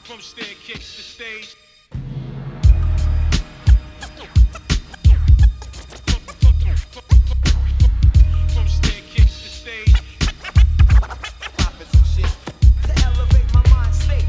From staircase to stage. From staircase to stage. Popping some shit to elevate my mind state.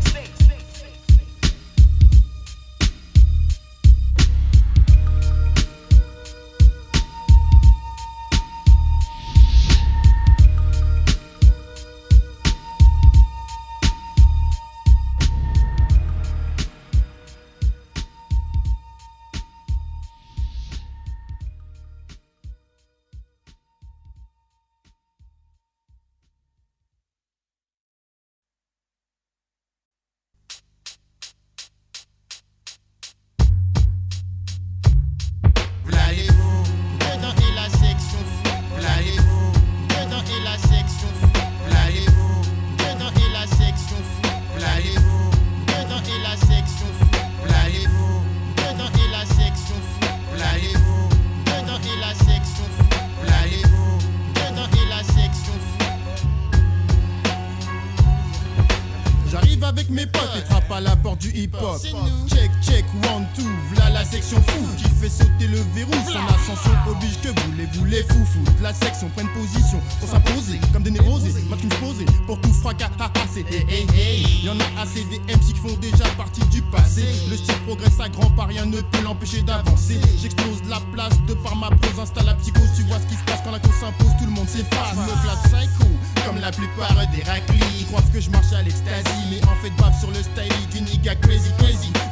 Avec mes potes et frappe à la porte du hip-hop. Check, check, one, two, v'là la section fou qui fait sauter le verrou. Son ascension oblige que voulez-vous les foufous. La section prenne position pour s'imposer comme des névrosés. Matrix posés pour tout fracasser. Hey, hey. Y'en a assez des MC qui font déjà partie du passé. Le style progresse à grands pas, rien ne peut l'empêcher d'avancer. J'explose la place de par ma prose, installe la psychose. Tu vois ce qui se passe quand la cause s'impose, tout le monde s'efface. Me classe psycho comme la plupart des raclis. Ils croient que je marche à l'extasie, mais en fait bave sur le style du nigga crazy.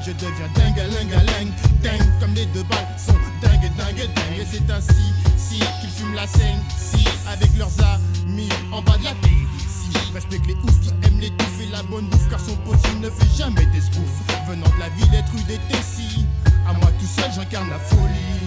Je deviens dingue, comme les deux balles sont dingue. Et c'est ainsi, si, qu'ils fument la scène, si, avec leurs amis en bas de la tête. Si, respecte les oufs qui aiment l'étouffe et la bonne bouffe, car son possible ne fait jamais des sbouffes. Venant de la ville, être rue des Tessis, à moi tout seul j'incarne la folie.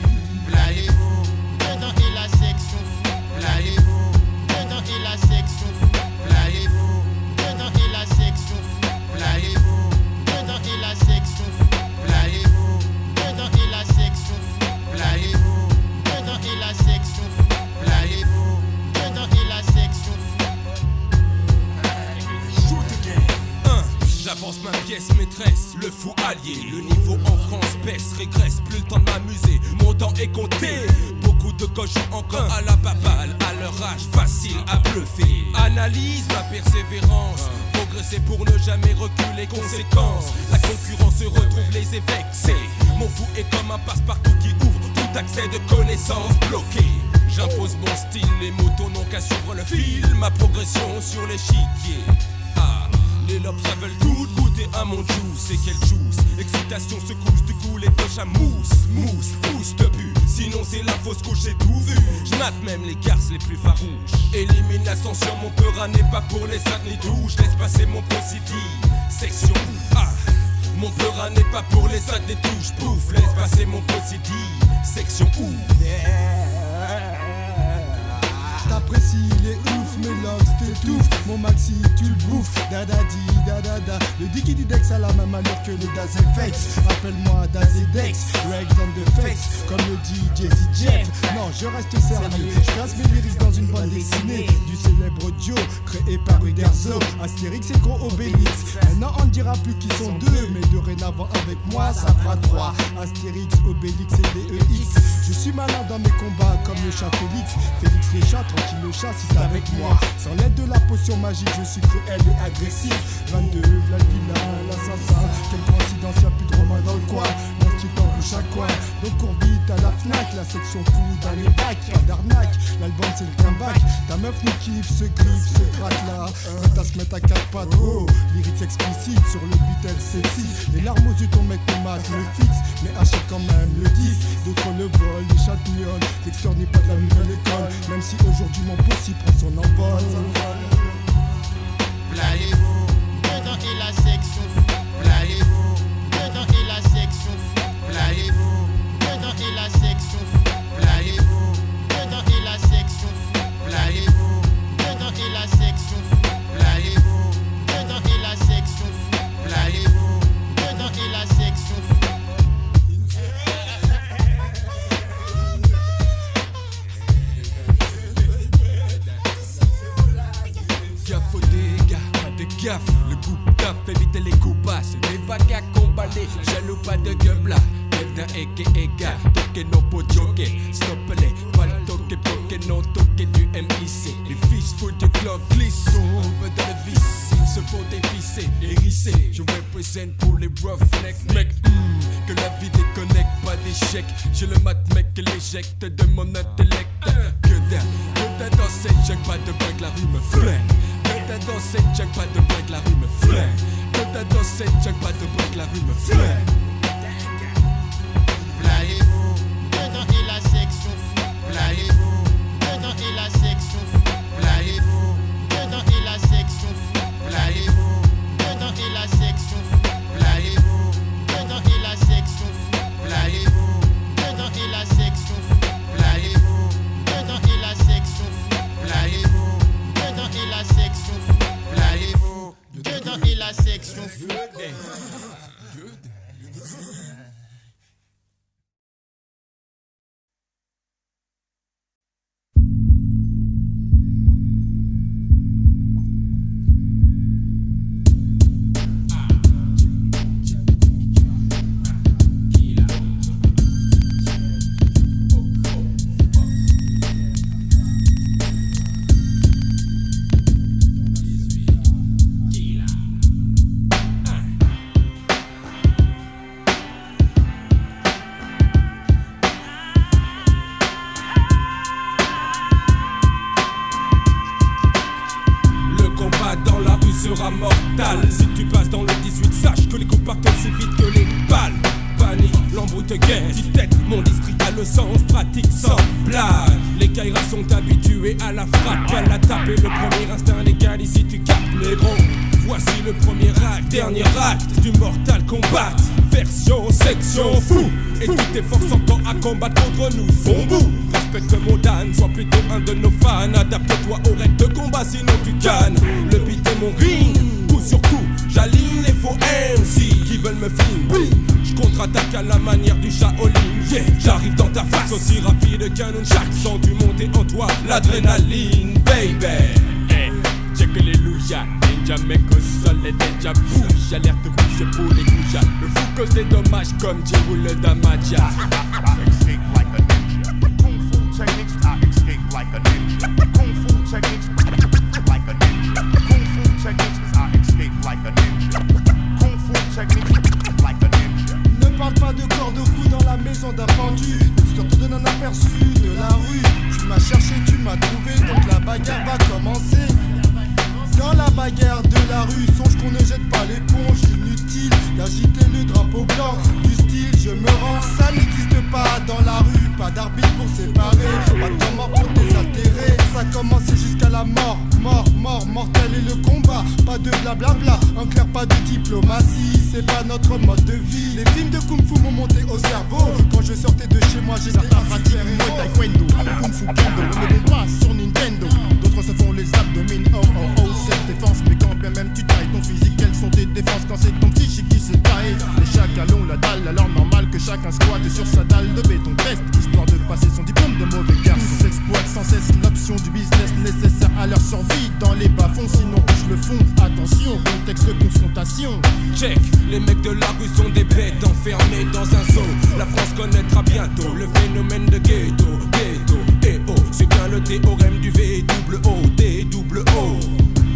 Plaillez-vous, dedans et la section fou. Plaillez-vous, dedans et la section fou. Plaillez-vous, dedans et la section fou. Plaillez-vous, dedans et la section fou. Plaillez-vous, dedans et la section fou. Plaillez-vous, dedans et la section fou. Plaillez-vous, dedans et la section fou. J'avance ma pièce maîtresse, le fou allié. Le niveau en France baisse, régresse, plus le temps de m'amuser. Mon temps est compté. Beaucoup de gauches jouent encore à la baballe. À leur âge, facile à bluffer. Analyse ma persévérance. Progresser pour ne jamais reculer. Conséquences, la concurrence se retrouve les évexés. Mon fou est comme un passe-partout qui ouvre tout accès de connaissances bloquées. J'impose mon style, les motos n'ont qu'à suivre le fil. Ma progression sur l'échiquier. Les lobes ça veulent tout goûter à mon juice. Et quel juice, excitation se couche, du coup les poches à mousse. Pousse te pue, sinon c'est la fausse couche, j'ai tout vu. J'natte même les garces les plus farouches. Élimine l'ascension, mon peurat n'est pas pour les sacs ni douches. Laisse passer mon procédé, section mon peurat n'est pas pour les sacs des touches. Pouf, laisse passer mon procédé, section T'apprécies les ouf, mes locks t'étouffent. Mon maxi tu le bouffes, dadadi dadada. Le dikididex a la même allure que les Dazefex. Appelle-moi Dazedex, Rex on the Fex. Comme le dit Jesse Jeff. Non, je reste sérieux, je place mes lyrics dans une bande dessinée du célèbre Joe, créé par Uderzo, Astérix et Gros Obélix. Maintenant on ne dira plus qu'ils sont deux, mais dorénavant avec moi ça fera trois. Astérix, Obélix et DEX. Je suis malin dans mes combats comme le chat Félix. Félix les chats, tranquille le chat si t'es avec moi. Sans l'aide de la potion magique, je suis cruel et agressif. 22, la villa, l'assassin. Quelle coïncidence, y'a plus de Romain dans le coin. Mon petit temps bouche à coin. Donc cours vite à la Fnac, la section fou dans les bacs. Pas d'arnaque, l'album c'est le comeback. Ta meuf nous kiffe, se griffe, se gratte là. Ta se met à 4 pattes, oh. Lyrics explicites sur le beat, elle sexy. Les larmes aux yeux, ton mec tomate le fixe. Mais achète quand même le 10. D'autres le volent, les chatouillons. L'extérieur n'est pas de la nouvelle école. Même si aujourd'hui mon possible prend son envol. Plaillez-vous, dedans et la section fou. Plaillez-vous, dedans et la section fou. Plaillez-vous, dedans et la section fou. Plaillez-vous, dedans et la section fou. Plaillez-vous, dedans et la section fou. Plaillez-vous, dedans et la section fou. Plaillez-vous, dedans et la section fou. Faut des gars, pas de gars. passe, des bagues à comballer, jaloux pas de gueule là. D'un ega, toque no po joke, stoppele, pas le toque, poke no toque du MIC. Les fils fous du club glissent, tombent dans le vice, se font dévisser, hérissés. Je représente pour les roughnecks, mec, que la vie déconnecte, pas d'échec. J'ai le mat mec qui l'éjecte de mon intellect. Que d'un dans cette jungle, pas de break, la rue me flingue. Que d'un dans cette jungle, pas de break, la rue me flingue. Que d'un dans cette jungle, pas de break, la rue me flingue. V'là les fous, dedans et la section fou. V'là les fous, dedans et la section fou. V'là les fous, dedans et la section fou. V'là les fous, dedans et la section fou. V'là les fous, dedans et la section fou. V'là les fous, dedans et la section fou. V'là les fous, dedans et la section fou. V'là les fous, dedans et la section fou. V'là les fous, dedans et la section fou. Sera mortal. Si tu passes dans le 18, sache que les coups partent aussi vite que les balles. Panique, l'embrouille te guette, tête, mon district a le sens pratique sans blague. Les Kairas sont habitués à la frappe, à la tape et le premier instinct légal. Ici tu captes les gros. Voici le premier acte, dernier acte du Mortal Kombat. Version, section, fou. Et toutes tes forces encore à combattre contre nous font bout. Respecte mon Dan, sois plutôt un de nos fans. Adapte-toi aux règles de combat, sinon tu cannes. Le beat est mon ring, coup sur coup. J'aligne les faux MC qui veulent me fling. Je contre-attaque à la manière du Shaolin. Yeah, j'arrive dans ta face aussi rapide qu'un nunchak. Sens du monter en toi l'adrénaline, baby. Hey, check les loujas. Ninja mec au sol et déjà bouge. Alerte rouge pour les goujas. Le fou cause des dommages comme Jiru le Damaja. I escape like a ninja. Kung fu techniques, I escape like a ninja. Kung fu techniques, like a ninja. Kung fu techniques, I escape like a ninja. Kung fu techniques, like a ninja. Ne parle pas de corde au cou dans la maison d'un pendu. L'histoire te donne un aperçu de la rue. Tu m'as cherché, tu m'as trouvé, donc la bagarre va commencer. Dans la bagarre de la rue, songe qu'on ne jette pas l'éponge. Inutile d'agiter le drapeau blanc. Du style, je me rends, ça n'existe pas dans la rue. Pas d'arbitre pour séparer, pas de temps mort pour désaltérer. Ça commence jusqu'à la mort, mortel et le combat. Pas de blablabla, en clair pas de diplomatie. C'est pas notre mode de vie. Les films de Kung Fu m'ont monté au cerveau. Quand je sortais de chez moi, j'étais un super-héros. Taekwondo, Kung Fu Kendo, ne tombe pas sur Nintendo. D'autres se font les abdomines, self-défense, mais quand bien même tu tailles ton physique, quelles sont tes défenses quand c'est ton psychique qui se taille? Les chacals ont la dalle, alors normal que chacun squatte sur sa dalle de béton test, histoire de passer son diplôme de mauvais garçon. Tous s'exploitent sans cesse l'option du business nécessaire à leur survie dans les bas-fonds, sinon touche le fond. Attention, contexte de confrontation. Check, les mecs de la rue sont des bêtes enfermées dans un zoo. La France connaîtra bientôt le phénomène de ghetto, et oh, c'est bien le théorème du V-double-O,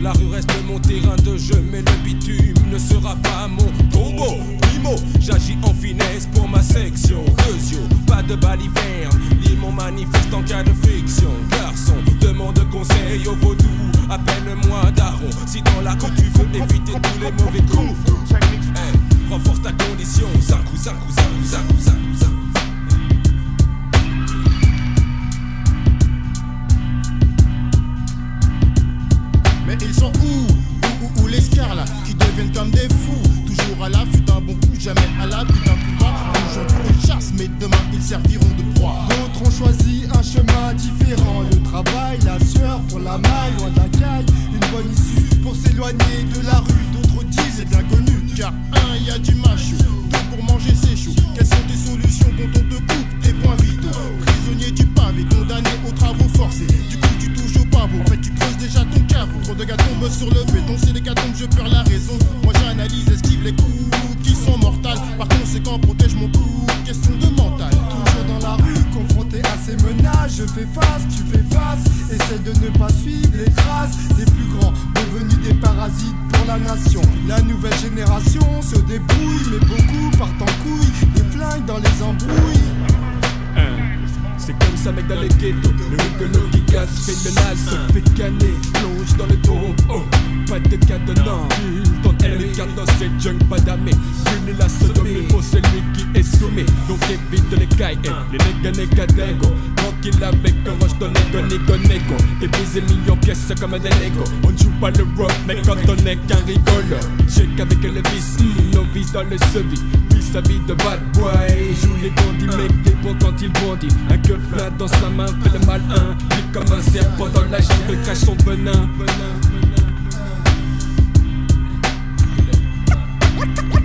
La rue reste mon terrain de jeu, mais le bitume ne sera pas mon tombeau. Primo, j'agis en finesse pour ma section. Cusio, pas de baliverne, l'imon manifeste en cas de friction. Garçon, demande conseil au vaudou, appelle-moi daron. Si dans la rue tu veux éviter tous les mauvais coups, hey, renforce ta condition. Zaku. Mais ils sont où les scars là, qui deviennent comme des fous, toujours à l'affût d'un bon coup, jamais à l'abri d'un coup bas. Aujourd'hui ils chassent, mais demain ils serviront de proie. D'autres ont choisi un chemin différent. Le travail, la sueur pour la maille, loin d'un caille, une bonne issue pour s'éloigner de la rue. D'autres disent C'est bien connu, car il y a du macho, tout pour manger c'est chaud. Quelles sont tes solutions quand on te coupe tes points vitaux? Prisonnier du pavé, condamné aux travaux forcés. Du coup tu touches au pavot, en fait tu creuses des déjà ton caveau. Trop de gars tombent sur le béton, c'est des tombent, je perds la raison. Moi j'analyse, esquive les coups qui sont mortels. Par conséquent, protège mon cou, question de mental. Toujours dans la rue, confronté à ces menaces, je fais face, tu fais face. Essaie de ne pas suivre les traces des plus grands, devenus des parasites pour la nation. La nouvelle génération se débrouille, mais beaucoup partent en couille, des flingues dans les embrouilles. C'est comme ça mec dans les ghettos, le rigolo qui casse, fait de l'as, se fait canner, plonge dans le tombe, oh, pas de cadenas, ton elle regarde dans ses junk, pas d'amé, brûle la sodomie, pour celui qui est soumis, donc évite les cailles, les nègres dingo, tranquille avec un roche ton négo, t'es brisé millions pièces comme des Lego, on joue pas le rock, mais quand on est qu'un rigolo, check avec le vice, novice dans le sevis, vis à vis de bad boy, joue les bandits, mec des bons quand il bondit, un que plein dans sa main, fait le malin, vit comme un serpent dans la jungle, cache son venin.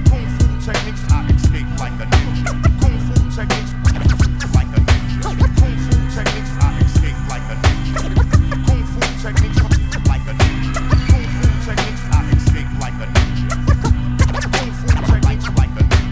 Kung fu techniques, I escape like a ninja. Kung fu techniques, like a ninja. Kung fu techniques, I escape like a ninja. Kung fu techniques, like a ninja. Kung fu techniques, I escape like a ninja. Kung fu techniques, like a ninja.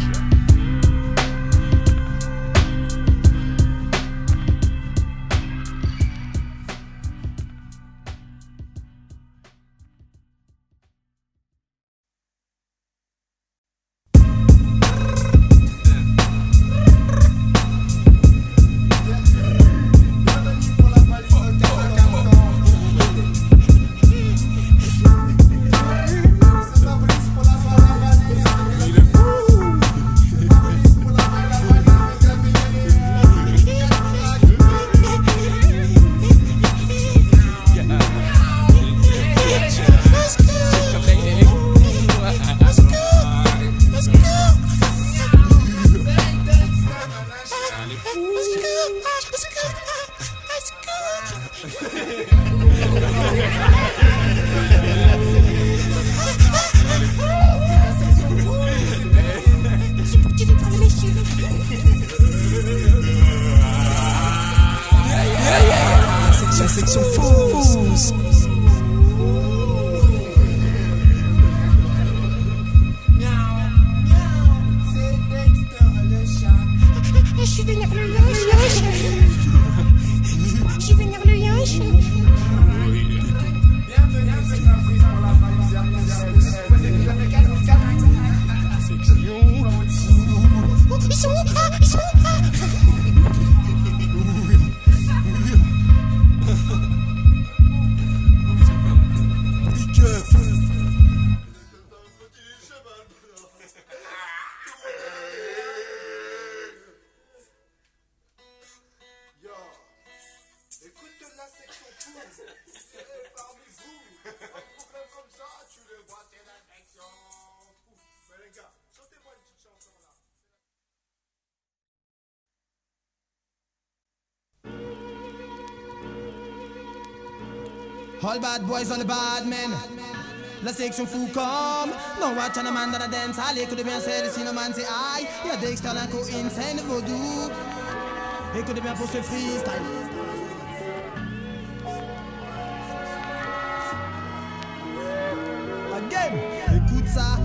La section fausse. Je suis vénère le yinche. Je suis vénère le yinche. Ils sont où? Ah, ils sont où? Ah. All bad boys on the bad men. La section fou comme non watch on a man dans la dance. Allez écoutez bien celle-ci, no man c'est aïe. Y'a Dexter, Linko, Insane, Vaudou. Écoutez bien pour ce freestyle. Again, écoute ça.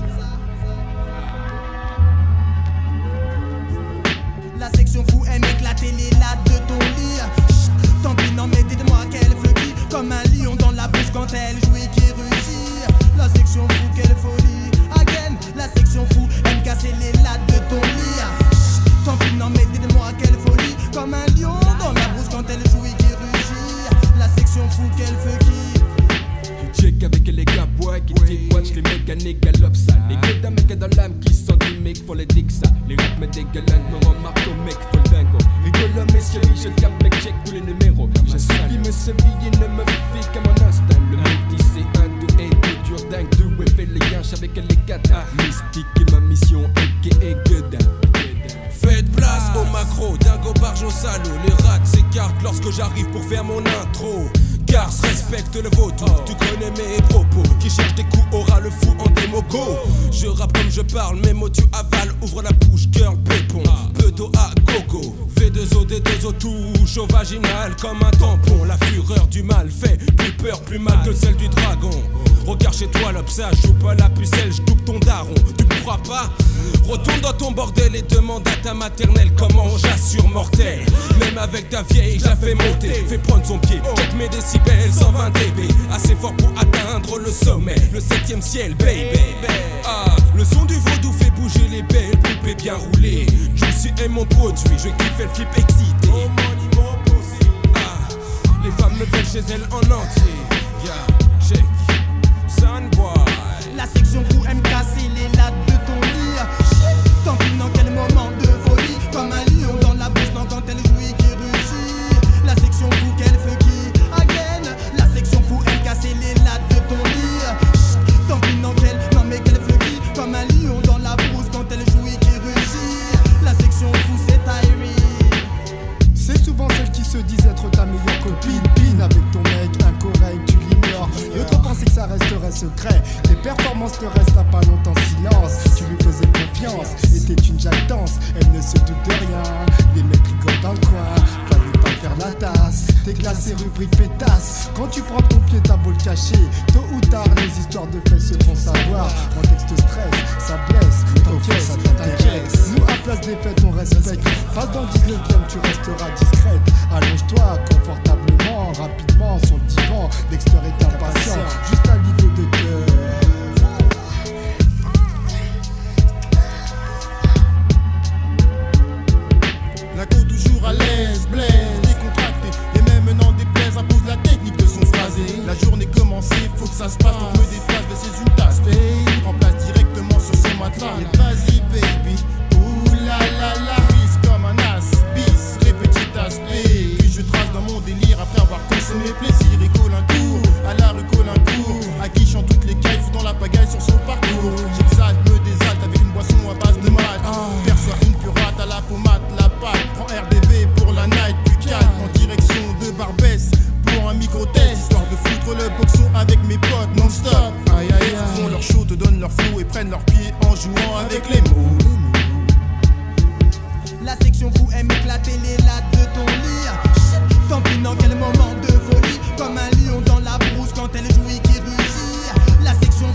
La section fou aime éclater les lattes de ton lit. Chut, tant pis, non mais dites-moi qu'elle veut qui. Comme un lion dans la bouche quand elle joue et qui réussit. La section fou, quelle folie. Again, la section fou aime casser les lattes de ton lit. Chut, tant pis, non mais dites-moi quelle folie. Comme un lion dans la bouche quand elle joue et qui réussit. La section fou, quelle veut qui. Check avec les gars bois qui watch les mécaniques galop ça. Les gars d'un mec dans l'âme qui sont des mecs faut les dicks ça. Les rythmes dégueulantes me remarquent au mec faut le dingo. Rigolo messieurs, je cap mec check tous les numéros. Je suis me séville ne me fie qu'à mon instinct. Le métis c'est un doux et tout dur dingue. Doux et fait les yanches avec les gars. Mystique et ma mission est Godin. Faites place au macro, dingo barge au salaud. Les rats s'écartent lorsque j'arrive pour faire mon intro. Car respecte le vautour, tu connais mes propos. Qui cherche des coups aura le fou en démo go. Je rappe comme je parle, mes mots tu avales. Ouvre la bouche, girl, pépon. Peu d'eau à gogo. V2 D2O, D2O touche au vaginal comme un tampon. La fureur du mal fait plus peur, plus mal que celle du dragon. Regarde chez toi l'obsage, joue pas la pucelle, j'doupe ton daron. Tu me crois pas? Retourne dans ton bordel et demande à ta maternelle comment j'assure mortel. Même avec ta vieille, je la fais monter. Fais prendre son pied, check mes décibels, 120 dB. Assez fort pour atteindre le sommet, le 7ème ciel, baby. Ah, le son du vaudou fait bouger les belles poupées bien roulées. Juicy est mon produit, je kiffe le flip excité. Ah, les femmes me veulent chez elles en entier. Yeah, check, Sunboy. La section fou aime casser les lattes de ton lit. Tant pis dans quel moment de folie. Comme un lion dans la bouche quand elle jouit qui rugit. La section fou qu'elle fait qui again. La section fou aime casser les lattes de ton lit. Tant pis dans quel, non mais qu'elle fait qui. Comme un lion dans la brousse quand elle jouit qui rugit. La section fou c'est Tyree. C'est souvent celle qui se disent être ta meilleure copine. Pine avec ton mec incorrect, tu l'ignores. Et autres pensaient que ça resterait secret. Tes performances ne restent pas longtemps silence. Tu lui faisais confiance, était une jactance. Elle ne se doute de rien. Les mecs rigolent dans le coin. Fallait pas faire la tasse. T'es classé rubrique pétasse. Quand tu prends ton pied, t'as beau le cacher. Tôt ou tard, les histoires de faits se font savoir. Contexte stress, ça blesse. T'inquiète, ça t'inquiète. Nous, à place des fêtes, on respecte. Passe dans le 19ème, tu resteras discrète. Allonge-toi confortablement, rapidement sur le divan. Dexter est impatient, juste à l'idée de te. La go toujours à l'aise, blaise, décontracté. Et même n'en déplaise, impose la technique de son phrasé. La journée commencée, faut que ça se passe. On me déplace, c'est une tasse. Hey, prends place directement sur son matelas. Et vas-y, baby. Ouh la la la. Bis comme un as, bis, répétit aspect. Puis je trace dans mon délire après avoir consommé plaisir. Et Colincourt, à la rue Colincourt. À qui chante toutes les cailles, foutant la pagaille sur son parcours. J'exalte, me désalte avec une boisson à base de malt. Perçois une purate à la pommade, la pâte. Prends RDV pour la night, plus calme. En direction de Barbès pour un micro-test. Histoire de foutre le boxon avec mes potes non-stop. Aïe aïe aïe. Ils font leur show, te donnent leur flow et prennent leurs pieds en jouant avec les mots. La section fou aime éclater les lattes de ton lit. Tant pis dans quel moment de folie. Comme un lion dans la brousse quand elle jouit qui rugit. La section